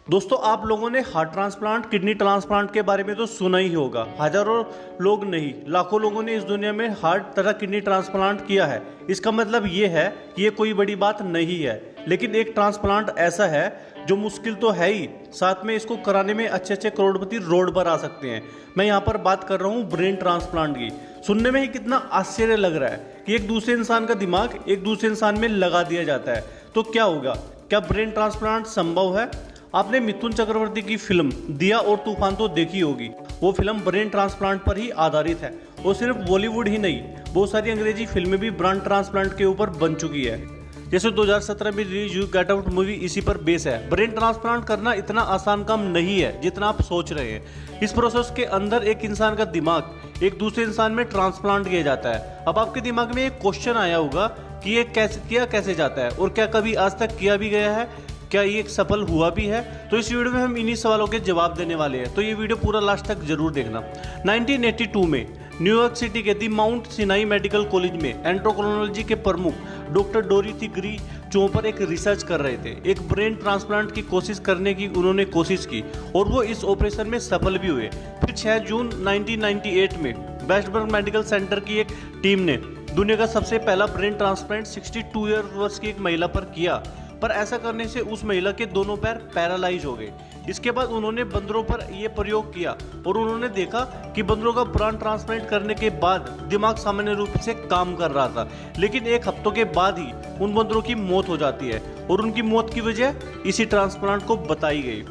दोस्तों, आप लोगों ने हार्ट ट्रांसप्लांट, किडनी ट्रांसप्लांट के बारे में तो सुना ही होगा। हजारों लोग नहीं, लाखों लोगों ने इस दुनिया में हार्ट तथा किडनी ट्रांसप्लांट किया है। इसका मतलब ये है कि ये कोई बड़ी बात नहीं है, लेकिन एक ट्रांसप्लांट ऐसा है जो मुश्किल तो है ही, साथ में इसको कराने में अच्छे अच्छे करोड़पति रोड पर आ सकते हैं। मैं यहाँ पर बात कर रहा हूँ ब्रेन ट्रांसप्लांट की। सुनने में ही कितना आश्चर्य लग रहा है कि एक दूसरे इंसान का दिमाग एक दूसरे इंसान में लगा दिया जाता है। तो क्या होगा? क्या ब्रेन ट्रांसप्लांट संभव है? आपने मिथुन चक्रवर्ती की फिल्म दिया और तूफान तो देखी होगी। वो फिल्म ब्रेन ट्रांसप्लांट पर ही आधारित है। वो सिर्फ बॉलीवुड ही नहीं, बहुत सारी अंग्रेजी फिल्में भी ब्रेन ट्रांसप्लांट के ऊपर बन चुकी है। जैसे 2017 में रिलीज हुई गेट आउट मूवी इसी पर बेस है। ब्रेन ट्रांसप्लांट करना इतना आसान काम नहीं है जितना आप सोच रहे हैं। इस प्रोसेस के अंदर एक इंसान का दिमाग एक दूसरे इंसान में ट्रांसप्लांट किया जाता है। अब आपके दिमाग में एक क्वेश्चन आया होगा कि ये कैसे जाता है और क्या कभी आज तक किया भी गया है, क्या ये सफल हुआ भी है? तो इस वीडियो में हम इन्हीं सवालों के जवाब देने वाले हैं, तो ये वीडियो पूरा लास्ट तक जरूर देखना। 1982 में न्यूयॉर्क सिटी के दी माउंट सिनाई मेडिकल कॉलेज में एंड्रोक्रोनोलॉजी के प्रमुख डॉक्टर डोरिथी ग्री चोपर एक रिसर्च कर रहे थे। एक ब्रेन ट्रांसप्लांट की कोशिश करने की उन्होंने कोशिश की और वो इस ऑपरेशन में सफल भी हुए। फिर 6 जून 1998 में वेस्टबर्ग मेडिकल सेंटर की एक टीम ने दुनिया का सबसे पहला ब्रेन ट्रांसप्लांट 62 वर्ष की एक महिला पर किया, पर ऐसा करने से उस महिला के दोनों पैर पैरालाइज हो गए। इसके बाद उन्होंने बंदरों पर यह प्रयोग किया और उन्होंने देखा कि बंदरों का ब्रेन ट्रांसप्लांट करने के बाद दिमाग सामान्य रूप से काम कर रहा था, लेकिन एक हफ्तों के बाद ही उन बंदरों की मौत हो जाती है और उनकी मौत की वजह इसी ट्रांसप्लांट को बताई गई।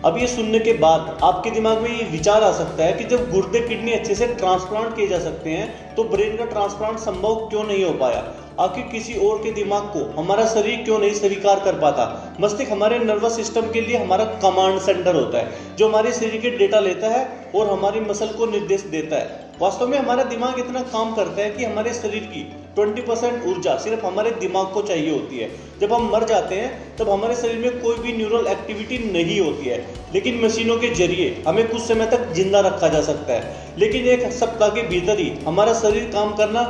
अब ये सुनने के बाद आपके दिमाग में ये विचार आ सकता है कि जब गुर्दे किडनी अच्छे से ट्रांसप्लांट किए जा सकते हैं तो ब्रेन का ट्रांसप्लांट संभव क्यों नहीं हो पाया? आखिर किसी और के दिमाग को हमारा शरीर क्यों नहीं स्वीकार कर पाता? मस्तिष्क हमारे नर्वस सिस्टम के लिए हमारा कमांड सेंटर होता है, जो हमारे शरीर के डेटा लेता है और हमारी मसल को निर्देश देता है। वास्तव में हमारा दिमाग इतना काम करता है कि हमारे शरीर की 20% ऊर्जा सिर्फ हमारे दिमाग को चाहिए होती है। जब हम मर जाते हैं तब हमारे शरीर में कोई भी न्यूरल एक्टिविटी नहीं होती है, लेकिन मशीनों के जरिए हमें कुछ समय तक जिंदा रखा जा सकता है। लेकिन एक सप्ताह के भीतर ही हमारा शरीर काम करना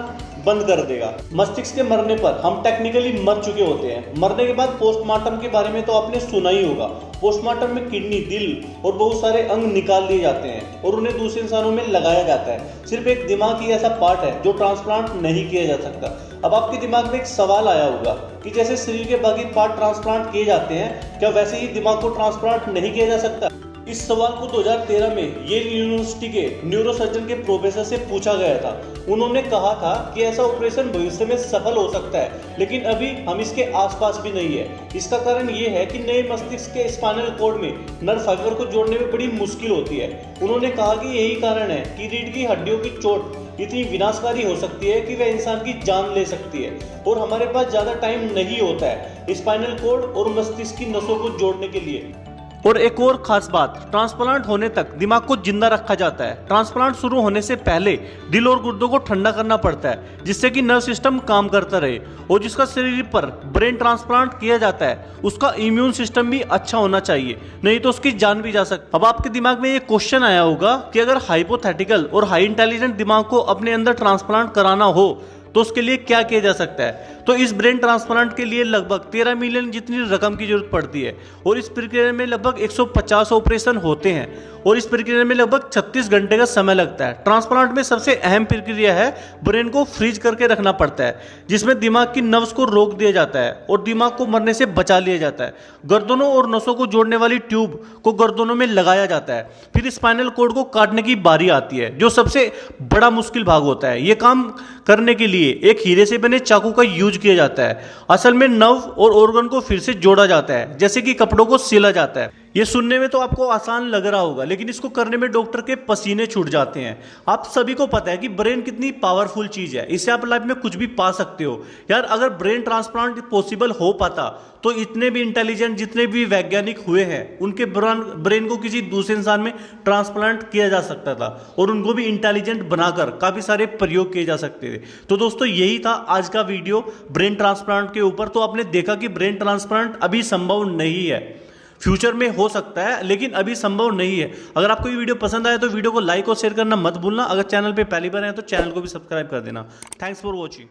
बंद कर देगा। मस्तिष्क के मरने पर हम टेक्निकली मर चुके होते हैं। मरने के बाद पोस्टमार्टम के बारे में तो आपने सुना ही होगा। पोस्टमार्टम में किडनी, दिल और बहुत सारे अंग निकाल लिए जाते हैं और उन्हें दूसरे इंसानों में लगाया जाता है। सिर्फ एक दिमाग ही ऐसा पार्ट है जो ट्रांसप्लांट नहीं किया जा सकता। अब आपके दिमाग में एक सवाल आया होगा कि जैसे शरीर के बाकी पार्ट ट्रांसप्लांट किए जाते हैं, क्या वैसे ही दिमाग को ट्रांसप्लांट नहीं किया जा सकता? इस सवाल को 2013 में येल यूनिवर्सिटी के न्यूरोसर्जन के प्रोफेसर से पूछा गया था। उन्होंने कहा था कि ऐसा ऑपरेशन भविष्य में सफल हो सकता है, लेकिन अभी हम इसके आसपास भी नहीं है। इसका कारण ये है कि नए मस्तिष्क के स्पाइनल कॉर्ड में नर्व फाइबर को जोड़ने में बड़ी मुश्किल होती है। उन्होंने कहा कि यही कारण है कि रीढ़ की हड्डियों की चोट इतनी विनाशकारी हो सकती है कि वह इंसान की जान ले सकती है और हमारे पास ज्यादा टाइम नहीं होता है स्पाइनल कॉर्ड और मस्तिष्क की नसों को जोड़ने के लिए। और एक और खास बात, ट्रांसप्लांट होने तक दिमाग को जिंदा रखा जाता है। ट्रांसप्लांट शुरू होने से पहले दिल और गुर्दों को ठंडा करना पड़ता है, जिससे कि नर्व सिस्टम काम करता रहे। और जिसका शरीर पर ब्रेन ट्रांसप्लांट किया जाता है उसका इम्यून सिस्टम भी अच्छा होना चाहिए, नहीं तो उसकी जान भी जा सकती। अब आपके दिमाग में ये क्वेश्चन आया होगा कि अगर हाइपोथेटिकल और हाई इंटेलिजेंट दिमाग को अपने अंदर ट्रांसप्लांट कराना हो तो उसके लिए क्या किया जा सकता है? तो इस ब्रेन ट्रांसप्लांट के लिए लगभग 13 मिलियन जितनी रकम की जरूरत पड़ती है और इस प्रक्रिया में लगभग 150 ऑपरेशन होते हैं और इस प्रक्रिया में लगभग 36 घंटे का समय लगता है। ट्रांसप्लांट में सबसे अहम प्रक्रिया है ब्रेन को फ्रीज करके रखना पड़ता है, जिसमें दिमाग की नर्व्स को रोक दिया जाता है और दिमाग को मरने से बचा लिया जाता है। गर्दनों और नसों को जोड़ने वाली ट्यूब को गर्दनों में लगाया जाता है। फिर स्पाइनल कॉर्ड को काटने की बारी आती है, जो सबसे बड़ा मुश्किल भाग होता है। यह काम करने के लिए एक हीरे से बने चाकू का यूज किया जाता है। असल में नर्व और ऑर्गन को फिर से जोड़ा जाता है, जैसे कि कपड़ों को सिला जाता है। ये सुनने में तो आपको आसान लग रहा होगा, लेकिन इसको करने में डॉक्टर के पसीने छूट जाते हैं। आप सभी को पता है कि ब्रेन कितनी पावरफुल चीज है, इससे आप लाइफ में कुछ भी पा सकते हो। यार, अगर ब्रेन ट्रांसप्लांट पॉसिबल हो पाता तो इतने भी इंटेलिजेंट जितने भी वैज्ञानिक हुए हैं उनके ब्रेन को किसी दूसरे इंसान में ट्रांसप्लांट किया जा सकता था और उनको भी इंटेलिजेंट बनाकर काफी सारे प्रयोग किए जा सकते थे। तो दोस्तों, यही था आज का वीडियो ब्रेन ट्रांसप्लांट के ऊपर। तो आपने देखा कि ब्रेन ट्रांसप्लांट अभी संभव नहीं है, फ्यूचर में हो सकता है लेकिन अभी संभव नहीं है। अगर आपको ये वीडियो पसंद आए तो वीडियो को लाइक और शेयर करना मत भूलना। अगर चैनल पे पहली बार आए तो चैनल को भी सब्सक्राइब कर देना। Thanks for watching.